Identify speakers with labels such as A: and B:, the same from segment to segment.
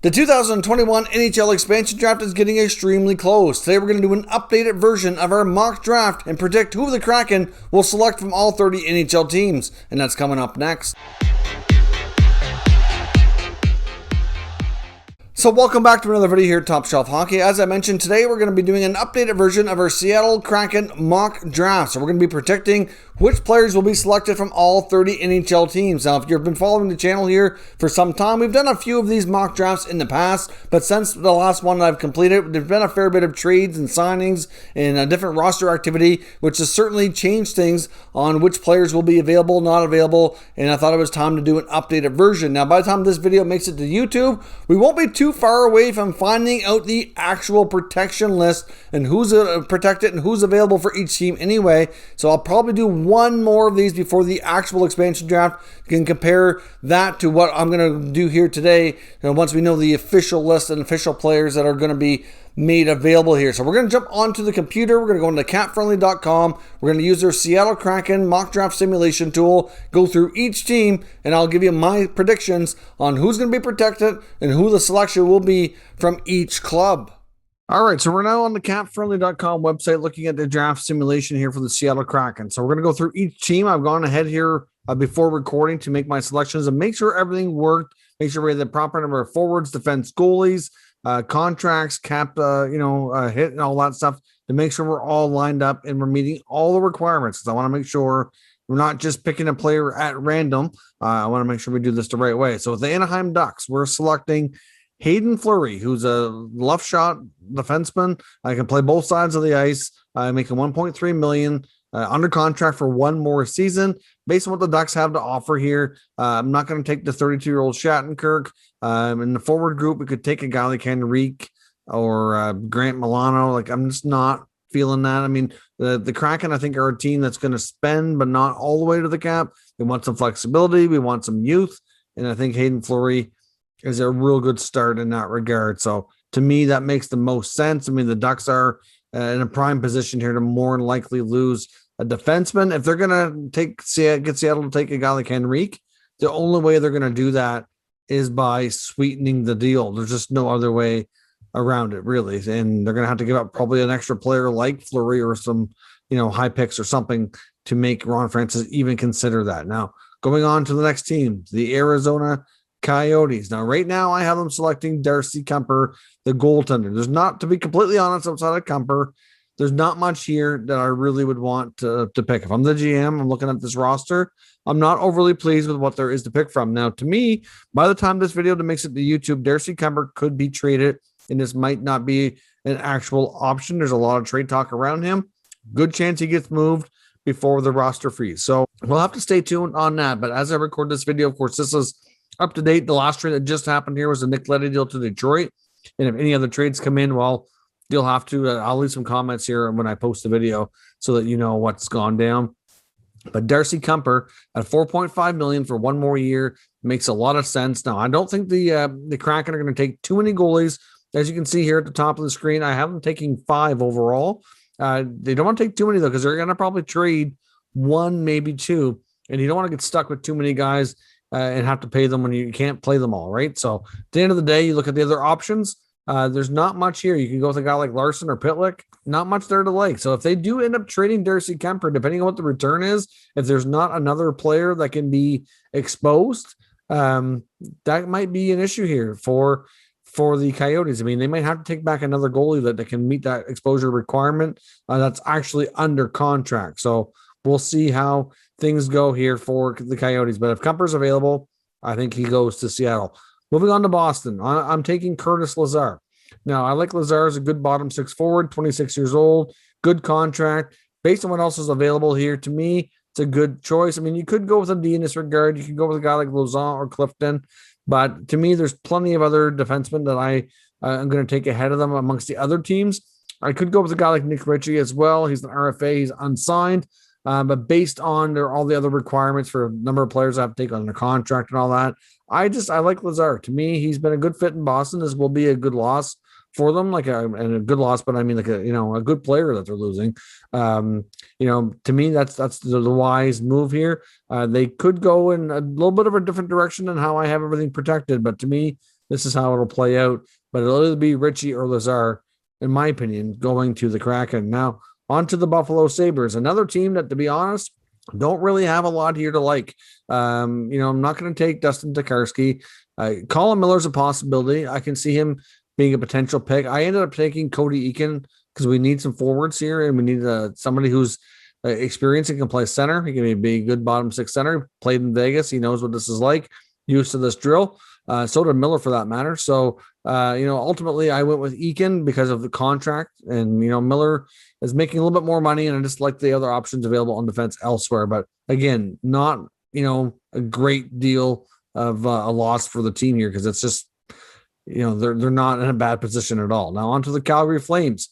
A: The 2021 NHL expansion draft is getting extremely close. Today we're going to do an updated version of our mock draft and predict who the Kraken will select from all 30 NHL teams. And that's coming up next. So welcome back to another video here at Top Shelf Hockey. As I mentioned, today we're going to be doing an updated version of our Seattle Kraken mock draft. So we're going to be predicting which players will be selected from all 30 NHL teams. Now, if you've been following the channel here for some time, we've done a few of these mock drafts in the past, but since the last one that I've completed, there's been a fair bit of trades and signings and a different roster activity, which has certainly changed things on which players will be available, not available, and I thought it was time to do an updated version. Now, by the time this video makes it to YouTube, we won't be too far away from finding out the actual protection list and who's protected and who's available for each team anyway. So I'll probably do one more of these before the actual expansion draft. You can compare that to what I'm going to do here today, once we know the official list and official players that are going to be made available here. So we're going to jump onto the computer. We're going to go into capfriendly.com. We're going to use their Seattle Kraken mock draft simulation tool, go through each team, and I'll give you my predictions on who's going to be protected and who the selection will be from each club. All right, so we're now on the capfriendly.com website looking at the draft simulation here for the Seattle Kraken. So we're going to go through each team. I've gone ahead here before recording to make my selections and make sure everything worked, make sure we had the proper number of forwards, defense, goalies, contracts, cap, hit and all that stuff to make sure we're all lined up and we're meeting all the requirements. Because I want to make sure we're not just picking a player at random. I want to make sure we do this the right way. So with the Anaheim Ducks, we're selecting Hayden Fleury, who's a left shot defenseman. I can play both sides of the ice, making $1.3 million. Under contract for one more season. Based on what the Ducks have to offer here, I'm not going to take the 32-year-old Shattenkirk. In the forward group, we could take a guy like Henrique or Grant Milano. I'm just not feeling that. I mean, the Kraken, I think, are a team that's going to spend, but not all the way to the cap. They want some flexibility. We want some youth. And I think Hayden Fleury is a real good start in that regard. So to me, that makes the most sense. I mean, the Ducks are in a prime position here to more than likely lose a defenseman. If they're going to get Seattle to take a guy like Henrique, the only way they're going to do that is by sweetening the deal. There's just no other way around it, really. And they're going to have to give up probably an extra player like Fleury or some, high picks or something to make Ron Francis even consider that. Now, going on to the next team, the Arizona Coyotes. Now, right now, I have them selecting Darcy Kuemper, the goaltender. There's not, to be completely honest, outside of Kuemper, there's not much here that I really would want to pick. If I'm the GM, I'm looking at this roster, I'm not overly pleased with what there is to pick from. Now, to me, by the time this video makes it to YouTube, Darcy Kuemper could be traded, and this might not be an actual option. There's a lot of trade talk around him. Good chance he gets moved before the roster freeze. So we'll have to stay tuned on that. But as I record this video, of course, this is up to date. The last trade that just happened here was the Nick Leddy deal to Detroit. And if any other trades come in, well, you'll have to, I'll leave some comments here when I post the video so that you know what's gone down. But Darcy Kuemper at $4.5 million for one more year makes a lot of sense. Now, I don't think the Kraken are going to take too many goalies. As you can see here at the top of the screen, I have them taking 5 overall. They don't want to take too many, though, because they're going to probably trade 1, maybe 2. And you don't want to get stuck with too many guys and have to pay them when you can't play them all, right? So at the end of the day, you look at the other options. There's not much here. You can go with a guy like Larson or Pitlick. Not much there to like. So if they do end up trading Darcy Kuemper, depending on what the return is, if there's not another player that can be exposed, that might be an issue here for the Coyotes. I mean, they might have to take back another goalie that can meet that exposure requirement that's actually under contract. So we'll see how things go here for the Coyotes. But if Kuemper's available, I think he goes to Seattle. Moving on to Boston, I'm taking Curtis Lazar. Now, I like Lazar as a good bottom 6 forward, 26 years old, good contract. Based on what else is available here, to me, it's a good choice. I mean, you could go with a D in this regard. You could go with a guy like Lauzon or Clifton. But to me, there's plenty of other defensemen that I am going to take ahead of them amongst the other teams. I could go with a guy like Nick Ritchie as well. He's an RFA. He's unsigned. But based on all the other requirements for a number of players I have to take on their contract and all that, I like Lazar. To me, he's been a good fit in Boston. This will be a good loss for them, and a good loss, but I mean, a good player that they're losing. To me, that's the wise move here. They could go in a little bit of a different direction than how I have everything protected, but to me, this is how it'll play out. But it'll either be Ritchie or Lazar, in my opinion, going to the Kraken. Now, on to the Buffalo Sabres, another team that, to be honest, don't really have a lot here to like. I'm not going to take Dustin Tokarski. Colin Miller's a possibility. I can see him being a potential pick. I ended up taking Cody Eakin because we need some forwards here, and we need somebody who's experienced and can play center. He can be a good bottom six center. Played in Vegas. He knows what this is like. Used to this drill. So did Miller for that matter. So, ultimately I went with Eakin because of the contract, and, Miller is making a little bit more money, and I just like the other options available on defense elsewhere. But again, not, a great deal of a loss for the team here, because it's just, they're not in a bad position at all. Now on to the Calgary Flames.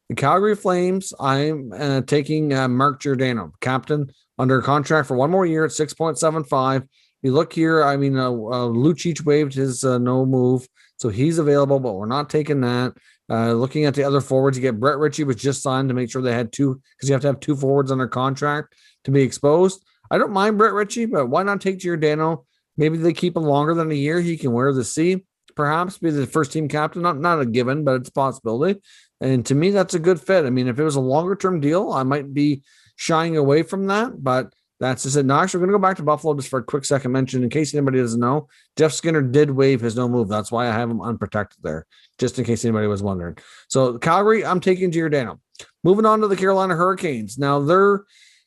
A: The Calgary Flames, I'm taking Mark Giordano, captain, under contract for one more year at 6.75. You look here, Lucic waived his no move, so he's available, but we're not taking that. Looking at the other forwards, you get Brett Ritchie was just signed to make sure they had two, because you have to have two forwards under contract to be exposed. I don't mind Brett Ritchie, but why not take Giordano? Maybe they keep him longer than a year. He can wear the C, perhaps be the first team captain. Not a given, but it's a possibility. And to me, that's a good fit. I mean, if it was a longer term deal, I might be shying away from that, but that's just it. Now, actually, we're going to go back to Buffalo just for a quick second mention. In case anybody doesn't know, Jeff Skinner did waive his no move. That's why I have him unprotected there, just in case anybody was wondering. So Calgary, I'm taking Giordano. Moving on to the Carolina Hurricanes. Now, they're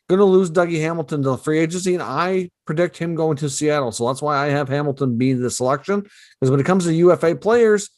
A: going to lose Dougie Hamilton to free agency, and I predict him going to Seattle. So that's why I have Hamilton being the selection, because when it comes to UFA players,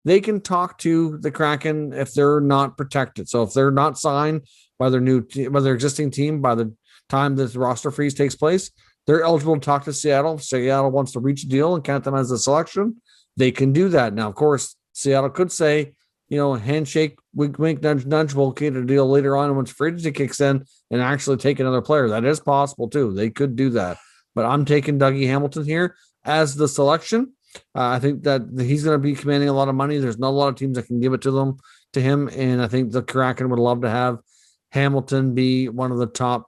A: they can talk to the Kraken if they're not protected. So if they're not signed by their existing team by the time this roster freeze takes place, they're eligible to talk to Seattle. If Seattle wants to reach a deal and count them as a selection, they can do that. Now, of course, Seattle could say, handshake, wink, wink, nudge, nudge, we'll get a deal later on once free agency kicks in and actually take another player. That is possible too. They could do that. But I'm taking Dougie Hamilton here as the selection. I think that he's going to be commanding a lot of money. There's not a lot of teams that can give it to him. And I think the Kraken would love to have Hamilton be one of the top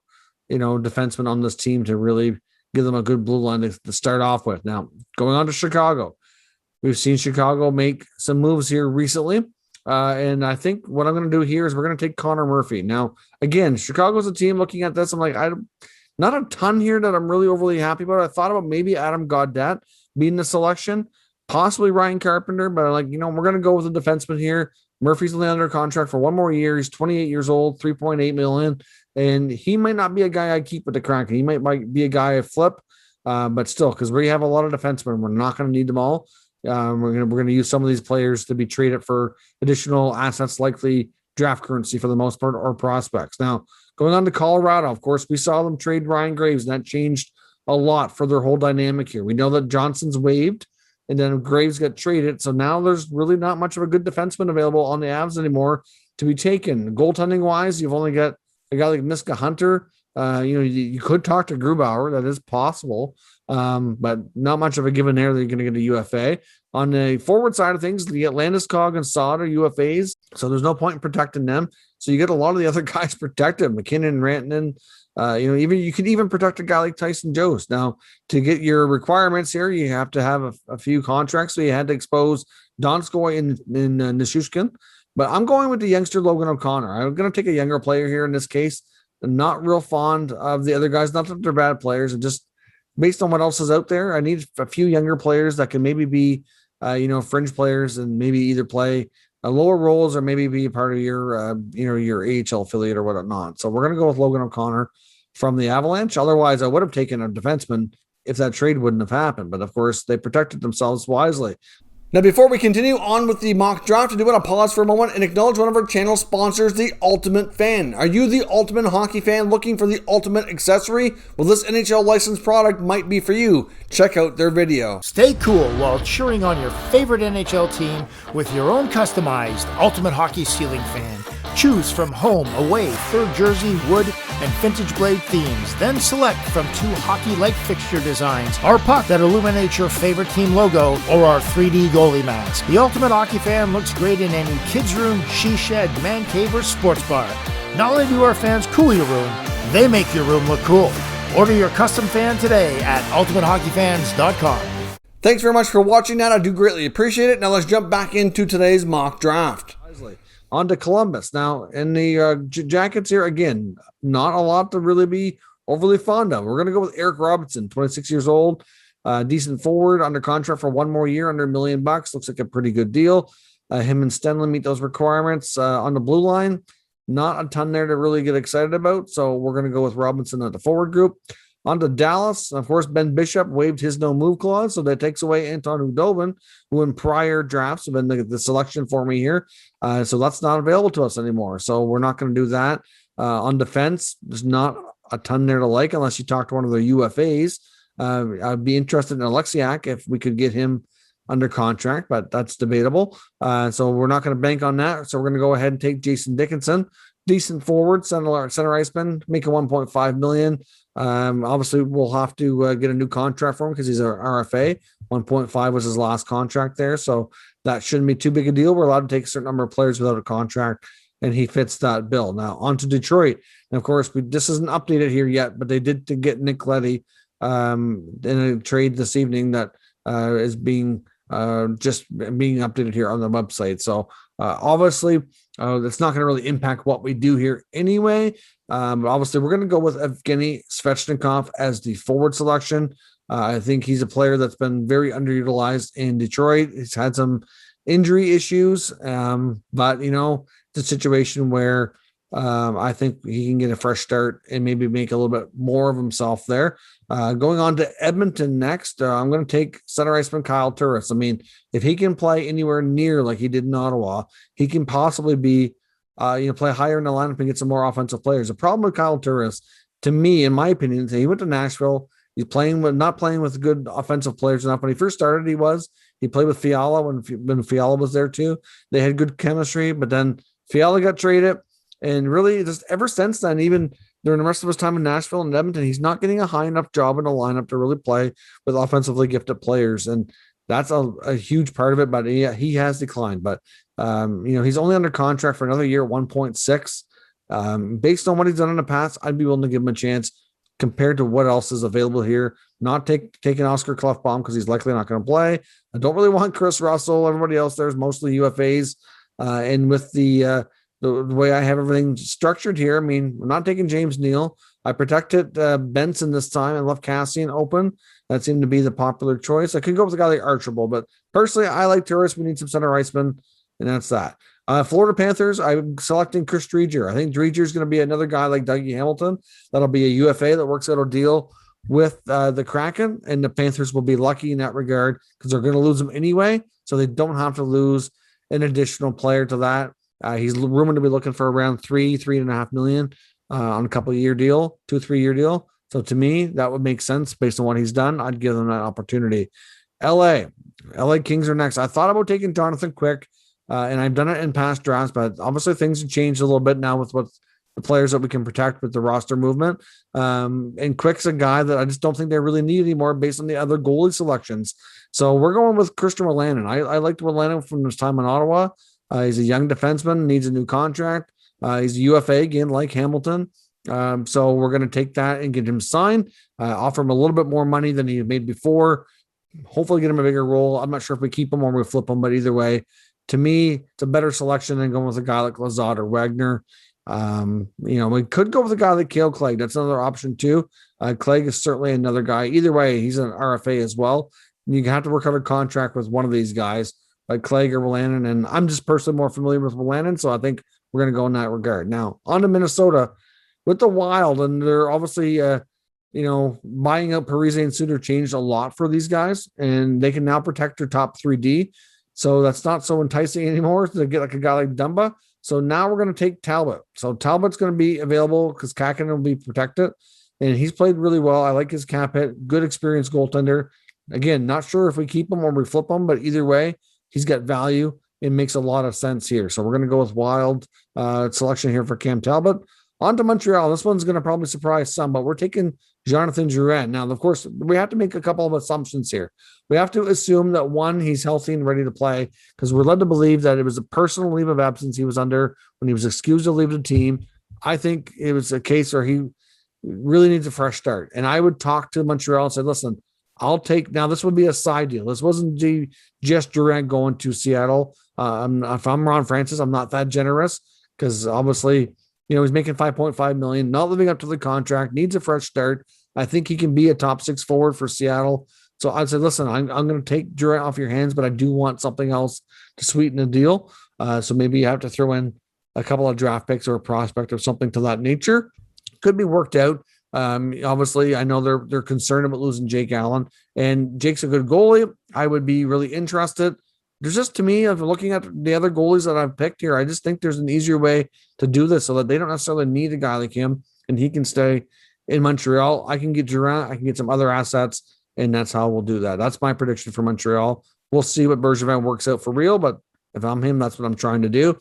A: defensemen on this team to really give them a good blue line to start off with. Now, going on to Chicago. We've seen Chicago make some moves here recently. And I think what I'm going to do here is we're going to take Connor Murphy. Now, again, Chicago's a team looking at this. I'm like, not a ton here that I'm really overly happy about. I thought about maybe Adam Gaudette being the selection, possibly Ryan Carpenter, but we're going to go with the defenseman here. Murphy's only under contract for one more year. He's 28 years old, $3.8 million. And he might not be a guy I keep with the Kraken. He might be a guy I flip, but still, because we have a lot of defensemen, we're not going to need them all. We're going to use some of these players to be traded for additional assets, likely draft currency for the most part, or prospects. Now, going on to Colorado, of course, we saw them trade Ryan Graves, and that changed a lot for their whole dynamic here. We know that Johnson's waived, and then Graves got traded. So now there's really not much of a good defenseman available on the Avs anymore to be taken. Goaltending wise, you've only got a guy like Miska Hunter. You could talk to Grubauer. That is possible. But not much of a given there that you're going to get a UFA. On the forward side of things, you get Landeskog and Saad are UFAs. So there's no point in protecting them. So you get a lot of the other guys protected. McKinnon, Rantanen, you could even protect a guy like Tyson Jost. Now, to get your requirements here, you have to have a few contracts. So you had to expose Donskoy and Nichushkin. But I'm going with the youngster Logan O'Connor. I'm going to take a younger player here in this case. I'm not real fond of the other guys. Not that they're bad players. And just based on what else is out there, I need a few younger players that can maybe be, fringe players and maybe either play lower roles or maybe be a part of your, your AHL affiliate or whatnot. So we're going to go with Logan O'Connor from the Avalanche. Otherwise, I would have taken a defenseman if that trade wouldn't have happened. But of course, they protected themselves wisely. Now, before we continue on with the mock draft, I do want to pause for a moment and acknowledge one of our channel sponsors, The Ultimate Fan. Are you the ultimate hockey fan looking for the ultimate accessory? Well, this NHL licensed product might be for you. Check out their video.
B: Stay cool while cheering on your favorite NHL team with your own customized Ultimate Hockey ceiling fan. Choose from home, away, third jersey, wood, and vintage blade themes. Then select from 2 hockey-like fixture designs, our puck that illuminates your favorite team logo, or our 3D goalie mats. The Ultimate Hockey Fan looks great in any kids' room, she shed, man cave, or sports bar. Not only do our fans cool your room, they make your room look cool. Order your custom fan today at ultimatehockeyfans.com.
A: Thanks very much for watching that. I do greatly appreciate it. Now let's jump back into today's mock draft. On to Columbus. Now, in the Jackets here, again, not a lot to really be overly fond of. We're going to go with Eric Robinson, 26 years old, decent forward, under contract for one more year, under $1 million. Looks like a pretty good deal. Him and Stenley meet those requirements. On the blue line, not a ton there to really get excited about, so we're going to go with Robinson at the forward group. On to Dallas. Of course, Ben Bishop waived his no-move clause, so that takes away Anton Khudobin, who in prior drafts have been the selection for me here. So that's not available to us anymore, so we're not going to do that. On defense, there's not a ton there to like unless you talk to one of the UFAs. I'd be interested in Alexiak if we could get him under contract, but that's debatable. So we're not going to bank on that. So we're going to go ahead and take Jason Dickinson, decent forward, center iceman, making $1.5 million. Obviously, we'll have to get a new contract for him because he's an RFA. 1.5 was his last contract there, so that shouldn't be too big a deal. We're allowed to take a certain number of players without a contract, and he fits that bill. Now, on to Detroit. And of course, this isn't updated here yet, but they did to get Nick Leddy in a trade this evening that is being just being updated here on the website. So obviously, it's not going to really impact what we do here anyway. But obviously, we're going to go with Evgeny Svechnikov as the forward selection. I think he's a player that's been very underutilized in Detroit. He's had some injury issues, but it's a situation where I think he can get a fresh start and maybe make a little bit more of himself there. Going on to Edmonton next, I'm going to take center iceman Kyle Turris. I mean, if he can play anywhere near like he did in Ottawa, he can possibly be, play higher in the lineup and get some more offensive players. The problem with Kyle Turris, to me, in my opinion, is he went to Nashville. He's not playing with good offensive players enough. When he first started, he played with Fiala when Fiala was there too. They had good chemistry, but then Fiala got traded. And really, just ever since then, even during the rest of his time in Nashville and Edmonton, he's not getting a high enough job in the lineup to really play with offensively gifted players. And that's a huge part of it. But he has declined. But, he's only under contract for another year, 1.6. Based on what he's done in the past, I'd be willing to give him a chance compared to what else is available here. Not taking Oscar Klefbom because he's likely not going to play. I don't really want Chris Russell. Everybody else there is mostly UFAs. And with the way I have everything structured here, I mean, we're not taking James Neal. I protected Benson this time and left Cassian open. That seemed to be the popular choice. I could go with a guy like Archibald, but personally, I like Turris. We need some center icemen, and that's that. Florida Panthers, I'm selecting Chris Driedger. I think Driedger is going to be another guy like Dougie Hamilton. That'll be a UFA that works out a deal with the Kraken, and the Panthers will be lucky in that regard because they're going to lose him anyway, so they don't have to lose an additional player to that. He's rumored to be looking for around $3.5 million on a 2-3 year deal. So to me, that would make sense based on what he's done. I'd give them that opportunity. LA Kings are next. I thought about taking Jonathan Quick, and I've done it in past drafts, but obviously things have changed a little bit now with what the players that we can protect with the roster movement. And Quick's a guy that I just don't think they really need anymore based on the other goalie selections. So we're going with Christian Wolanin. I liked Wolanin from his time in Ottawa. He's a young defenseman, needs a new contract. He's a UFA again, like Hamilton. So we're going to take that and get him signed, offer him a little bit more money than he made before, hopefully get him a bigger role. I'm not sure if we keep him or we flip him, but either way, to me, it's a better selection than going with a guy like Lazard or Wagner. We could go with a guy like Cale Clegg. That's another option too. Clegg is certainly another guy. Either way, he's an RFA as well. You have to work out a contract with one of these guys, like Clegg or Wolanin, and I'm just personally more familiar with Wolanin, so I think we're going to go in that regard. Now, on to Minnesota with the Wild, and they're obviously, buying out Parise and Suter changed a lot for these guys, and they can now protect their top 3D, so that's not so enticing anymore to get like a guy like Dumba. So now we're going to take Talbot. So Talbot's going to be available because Kraken will be protected, and he's played really well. I like his cap hit, good experienced goaltender. Again, not sure if we keep him or we flip him, but either way, he's got value. It makes a lot of sense here. So we're going to go with Wild selection here for Cam Talbot. On to Montreal. This one's going to probably surprise some, but we're taking Jonathan Drouin. Now, of course, we have to make a couple of assumptions here. We have to assume that, one, he's healthy and ready to play because we're led to believe that it was a personal leave of absence he was under when he was excused to leave the team. I think it was a case where he really needs a fresh start. And I would talk to Montreal and say, listen, I'll take, now this would be a side deal. This wasn't just Durant going to Seattle. If I'm Ron Francis, I'm not that generous because obviously, he's making 5.5 million, not living up to the contract, needs a fresh start. I think he can be a top 6 forward for Seattle. So I'd say, listen, I'm going to take Durant off your hands, but I do want something else to sweeten the deal. So maybe you have to throw in a couple of draft picks or a prospect or something to that nature. Could be worked out. Obviously, I know they're concerned about losing Jake Allen, and Jake's a good goalie. I would be really interested. There's just, to me, of looking at the other goalies that I've picked here, I just think there's an easier way to do this so that they don't necessarily need a guy like him, and he can stay in Montreal. I can get Durant, I can get some other assets, and that's how we'll do that. That's my prediction for Montreal. We'll see what Bergevin works out for real, but if I'm him, that's what I'm trying to do.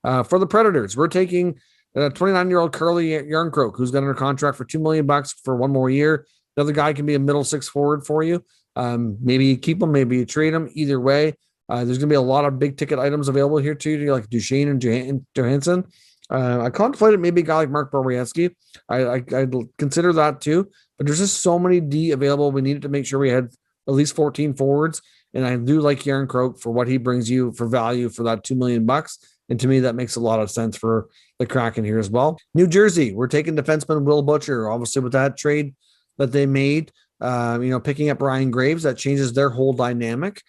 A: For the Predators, we're taking 29-year-old Curly Yarncroke, who's got under contract for $2 million for one more year. Another guy can be a middle 6 forward for you. Maybe you keep him, maybe you trade him. Either way, there's going to be a lot of big ticket items available here too, like Duchesne and Johansson. I contemplated maybe a guy like Mark Borowiecki. I'd consider that too, but there's just so many D available. We needed to make sure we had at least 14 forwards, and I do like Yarncroke for what he brings you for value for that $2 million. And to me, that makes a lot of sense for the Kraken here as well. New Jersey, we're taking defenseman Will Butcher, obviously with that trade that they made, picking up Ryan Graves, that changes their whole dynamic.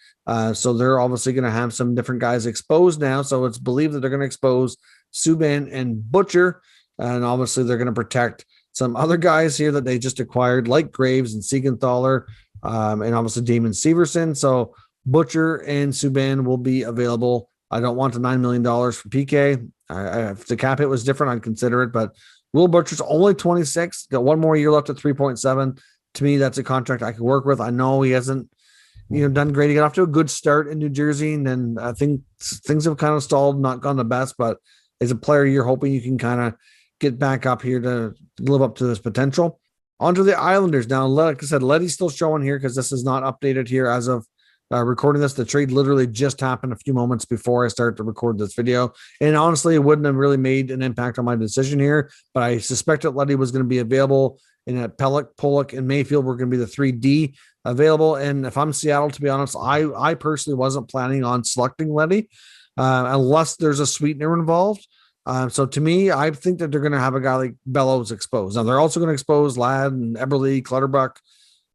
A: So they're obviously going to have some different guys exposed now. So it's believed that they're going to expose Subban and Butcher. And obviously they're going to protect some other guys here that they just acquired, like Graves and Siegenthaler, and obviously Damon Severson. So Butcher and Subban will be available. I don't want the $9 million for PK. If the cap hit was different, I'd consider it. But Will Butcher's only 26, got one more year left at 3.7. To me, that's a contract I could work with. I know he hasn't, done great. He got off to a good start in New Jersey, and then I think things have kind of stalled, not gone the best. But as a player, you're hoping you can kind of get back up here to live up to this potential. On to the Islanders now. Like I said, Letty's still showing here because this is not updated here as of recording this. The trade literally just happened a few moments before I started to record this video. And honestly, it wouldn't have really made an impact on my decision here, but I suspected Letty was going to be available, and that Pollock, and Mayfield were going to be the 3D available. And if I'm Seattle, to be honest, I personally wasn't planning on selecting Letty unless there's a sweetener involved. So to me, I think that they're going to have a guy like Bellows exposed. Now they're also going to expose Ladd and Eberle, Clutterbuck,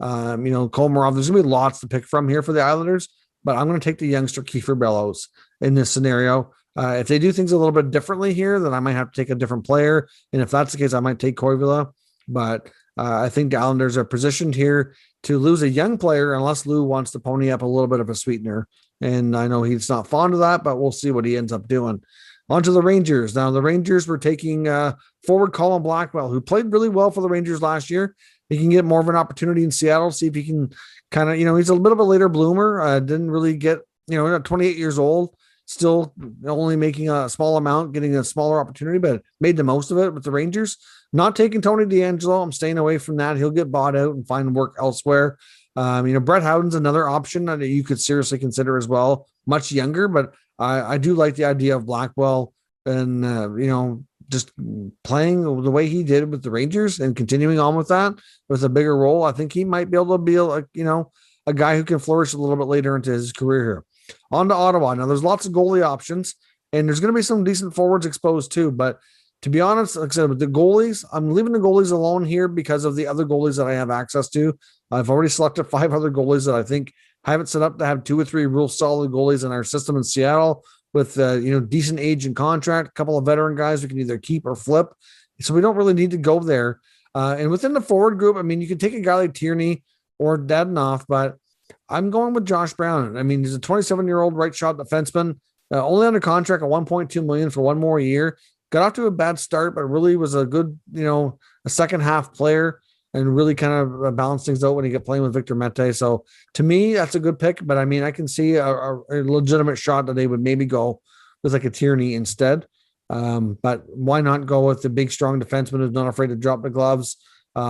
A: Komarov. There's gonna be lots to pick from here for the Islanders, but I'm going to take the youngster Kiefer Bellows in this scenario. If they do things a little bit differently here, then I might have to take a different player. And if that's the case, I might take Koivula. But I think the Islanders are positioned here to lose a young player unless Lou wants to pony up a little bit of a sweetener. And I know he's not fond of that, but we'll see what he ends up doing. On to the Rangers. Now, the Rangers were taking forward Colin Blackwell, who played really well for the Rangers last year. He can get more of an opportunity in Seattle, see if he can kind of, he's a bit of a later bloomer. Didn't really get, 28 years old, still only making a small amount, getting a smaller opportunity, but made the most of it with the Rangers. Not taking Tony DeAngelo. I'm staying away from that. He'll get bought out and find work elsewhere. Brett Howden's another option that you could seriously consider as well. Much younger, but I do like the idea of Blackwell and, just playing the way he did with the Rangers and continuing on with that with a bigger role. I think he might be able to be a guy who can flourish a little bit later into his career here. On to Ottawa. Now there's lots of goalie options, and there's going to be some decent forwards exposed too. But to be honest, like I said, with the goalies, I'm leaving the goalies alone here because of the other goalies that I have access to. I've already selected 5 other goalies that I think have it set up to have 2 or 3 real solid goalies in our system in Seattle, with decent age and contract, a couple of veteran guys we can either keep or flip. So we don't really need to go there. And within the forward group, you can take a guy like Tierney or Dadonov, but I'm going with Josh Brown. He's a 27-year-old right shot defenseman, only under contract at $1.2 million for one more year. Got off to a bad start, but really was a good, a second half player, and really kind of balance things out when he got playing with Victor Mete. So to me, that's a good pick, but I can see a legitimate shot that they would maybe go with like a Tierney instead. But why not go with the big, strong defenseman who's not afraid to drop the gloves,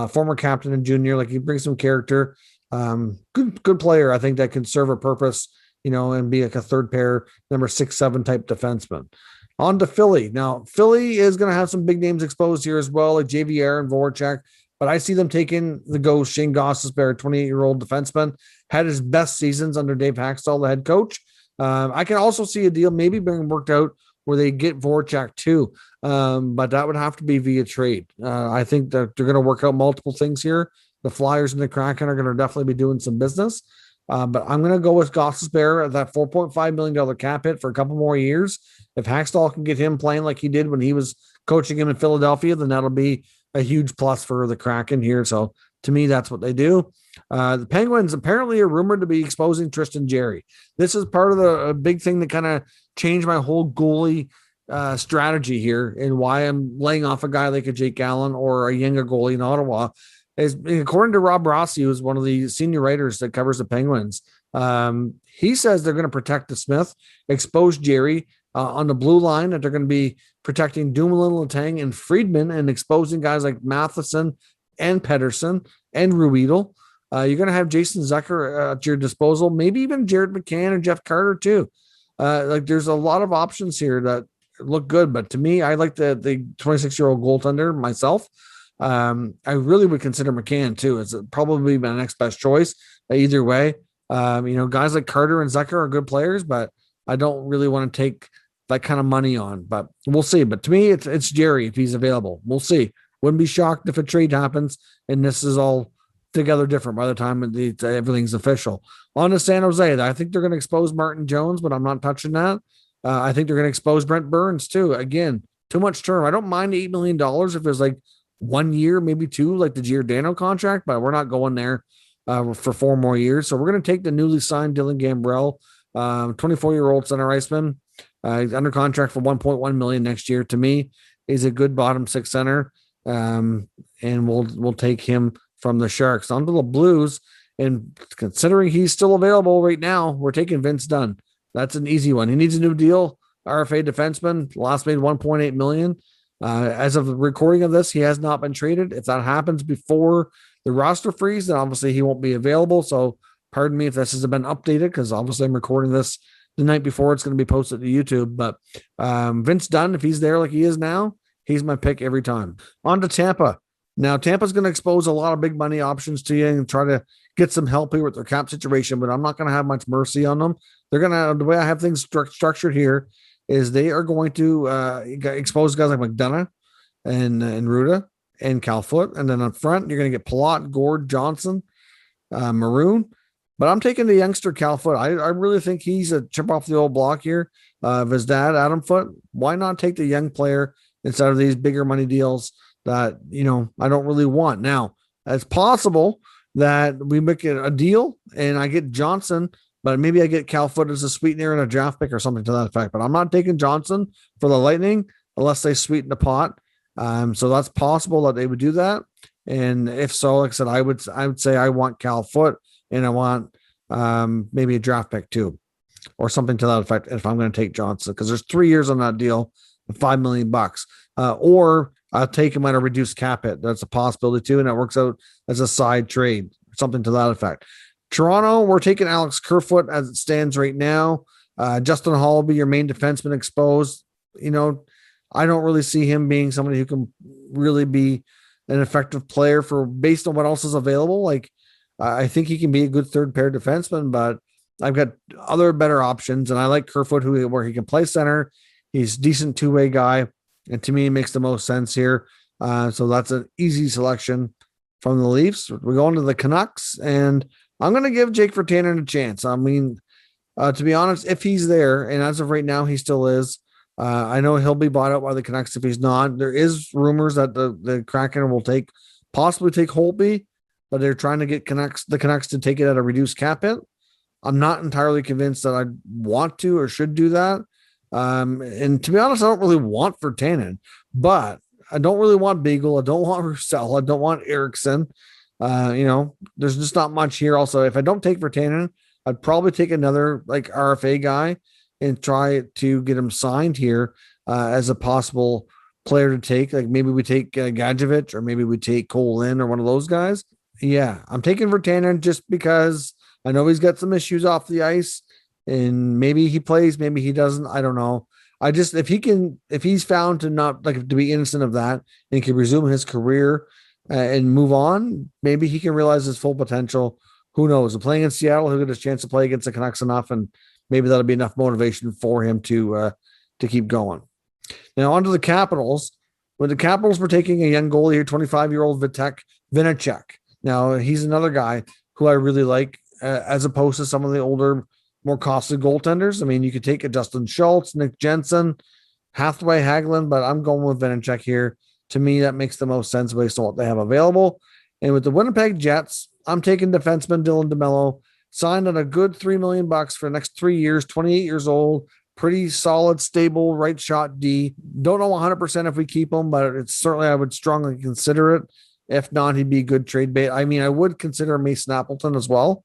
A: former captain and junior, like he brings some character, good player. I think that can serve a purpose, and be like a third pair, number 6-7 type defenseman. On to Philly. Now, Philly is going to have some big names exposed here as well, like JVR and Voracek. but I see them taking the ghost Shane Gostisbehere, 28-year-old defenseman, had his best seasons under Dave Haxtell, the head coach. I can also see a deal maybe being worked out where they get Voracek too, but that would have to be via trade. I think that they're going to work out multiple things here. The Flyers and the Kraken are going to definitely be doing some business. But I'm going to go with Gostisbehere at that $4.5 million cap hit for a couple more years. If Haxtell can get him playing like he did when he was coaching him in Philadelphia, then that'll be a huge plus for the Kraken here. So to me, that's what they do. The Penguins apparently are rumored to be exposing Tristan Jarry. This is part of the big thing that kind of changed my whole goalie strategy here and why I'm laying off a guy like a Jake Allen or a younger goalie in Ottawa. Is, according to Rob Rossi, who's one of the senior writers that covers the Penguins, he says they're going to protect the Smith, expose Jarry on the blue line, that they're going to be protecting Dumoulin, Letang, and Friedman, and exposing guys like Matheson and Pedersen and Ruedel. You're going to have Jason Zucker at your disposal, maybe even Jared McCann and Jeff Carter too. Like there's a lot of options here that look good, but to me, I like the 26-year-old goaltender myself. I really would consider McCann too. It's probably my next best choice. Either way, guys like Carter and Zucker are good players, but I don't really want to take that kind of money on. But we'll see. But to me, it's Jarry if he's available. We'll see. Wouldn't be shocked if a trade happens and this is all together different by the time everything's official. On to San Jose, I think they're going to expose Martin Jones, but I'm not touching that. I think they're going to expose Brent Burns too. Again, too much term. I don't mind $8 million if there's like 1 year, maybe two, like the Giordano contract, but we're not going there for 4 more years. So we're going to take the newly signed Dylan Gambrell, 24-year-old center iceman, under contract for $1.1 million next year. To me, he's a good bottom 6 center, and we'll take him from the Sharks onto the Blues. And considering he's still available right now, we're taking Vince Dunn. That's an easy one. He needs a new deal. RFA defenseman, last made $1.8 million. As of the recording of this, he has not been traded. If that happens before the roster freeze, then obviously he won't be available. So pardon me if this hasn't been updated, because obviously I'm recording this the night before it's going to be posted to YouTube. But Vince Dunn, if he's there like he is now, he's my pick every time. On to Tampa. Now, Tampa's going to expose a lot of big money options to you and try to get some help here with their cap situation, but I'm not going to have much mercy on them. They're going to, the way I have things structured here is they are going to expose guys like McDonough and Ruda and Calfoot. And then up front, you're going to get Palat, Gord, Johnson, Maroon. But I'm taking the youngster Calfoot. I really think he's a chip off the old block here of his dad, Adam Foote. Why not take the young player instead of these bigger money deals that, I don't really want? Now, it's possible that we make a deal and I get Johnson, but maybe I get Calfoot as a sweetener and a draft pick or something to that effect. But I'm not taking Johnson for the Lightning unless they sweeten the pot. So that's possible that they would do that. And if so, like I said, I would say I want Calfoot and I want maybe a draft pick too, or something to that effect if I'm going to take Johnson, because there's 3 years on that deal, $5 million. Or I'll take him at a reduced cap hit. That's a possibility too, and it works out as a side trade, something to that effect. Toronto, we're taking Alex Kerfoot as it stands right now. Justin Hall will be your main defenseman exposed. I don't really see him being somebody who can really be an effective player based on what else is available. Like, I think he can be a good third pair defenseman, but I've got other better options, and I like Kerfoot where he can play center. He's a decent two-way guy, and to me, it makes the most sense here. So that's an easy selection from the Leafs. We go into the Canucks, and I'm going to give Jake Virtanen a chance. I mean, to be honest, if he's there, and as of right now, he still is, I know he'll be bought out by the Canucks if he's not. There is rumors that the Kraken will possibly take Holtby, but they're trying to get the Canucks to take it at a reduced cap hit. I'm not entirely convinced that I want to or should do that. And to be honest, I don't really want Virtanen, but I don't really want Beagle. I don't want Roussel. I don't want Eriksson. There's just not much here. Also, if I don't take Virtanen, I'd probably take another like RFA guy and try to get him signed here as a possible player to take. Like maybe we take Gadjevich, or maybe we take Cole Lynn or one of those guys. Yeah, I'm taking Virtanen just because I know he's got some issues off the ice, and maybe he plays, maybe he doesn't. I don't know. If he's found to not to be innocent of that and can resume his career and move on, maybe he can realize his full potential. Who knows? Playing in Seattle, he'll get his chance to play against the Canucks enough, and maybe that'll be enough motivation for him to keep going. Now, on to the Capitals. When the Capitals were taking a young goalie here, 25-year-old Vitek Vinacek. Now, he's another guy who I really like, as opposed to some of the older, more costly goaltenders. I mean, you could take a Justin Schultz, Nick Jensen, Hathaway, Hagelin, but I'm going with Vinacek here. To me, that makes the most sense based on what they have available. And with the Winnipeg Jets, I'm taking defenseman Dylan DeMello, signed on a good $3 million for the next 3 years, 28 years old, pretty solid, stable, right shot D. Don't know 100% if we keep him, but it's certainly, I would strongly consider it. If not, he'd be a good trade bait. I mean, I would consider Mason Appleton as well.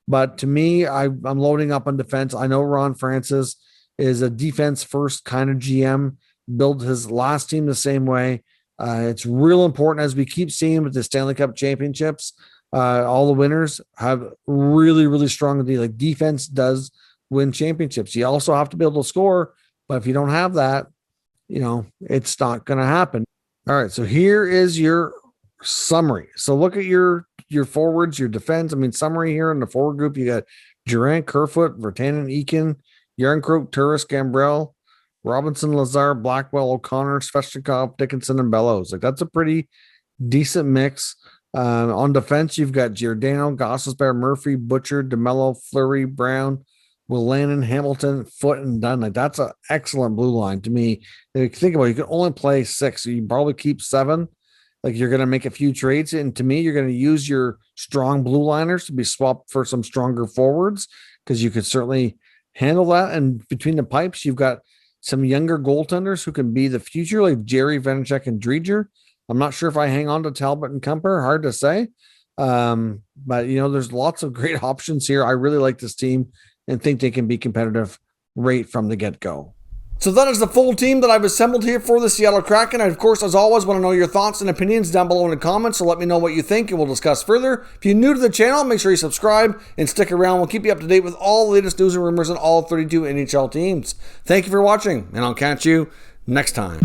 A: But to me, I'm loading up on defense. I know Ron Francis is a defense first kind of GM, built his last team the same way. It's real important, as we keep seeing with the Stanley Cup championships. All the winners have really, really strong defense does win championships. You also have to be able to score, but if you don't have that, it's not going to happen. All right, so here is your summary. So look at your forwards, your defense. I mean, summary here in the forward group, you got Durant, Kerfoot, Virtanen, Eakin, Yarncroke, Turris, Gambrell, Robinson, Lazar, Blackwell, O'Connor, Svechnikov, Dickinson, and Bellows. That's a pretty decent mix. On defense, you've got Giordano, Gostisbehere, Murphy, Butcher, DeMello, Fleury, Brown, Willanen, Hamilton, Foote, and Dunn. That's an excellent blue line to me. If you think about it, you can only play 6, so you can probably keep 7. You're going to make a few trades, and to me, you're going to use your strong blue liners to be swapped for some stronger forwards, because you could certainly handle that. And between the pipes, you've got some younger goaltenders who can be the future, like Jerry, Vanacek, and Dreger. I'm not sure if I hang on to Talbot and Kemper. Hard to say. But, there's lots of great options here. I really like this team and think they can be competitive right from the get-go. So that is the full team that I've assembled here for the Seattle Kraken. I, of course, as always, want to know your thoughts and opinions down below in the comments, so let me know what you think and we'll discuss further. If you're new to the channel, make sure you subscribe and stick around. We'll keep you up to date with all the latest news and rumors on all 32 NHL teams. Thank you for watching, and I'll catch you next time.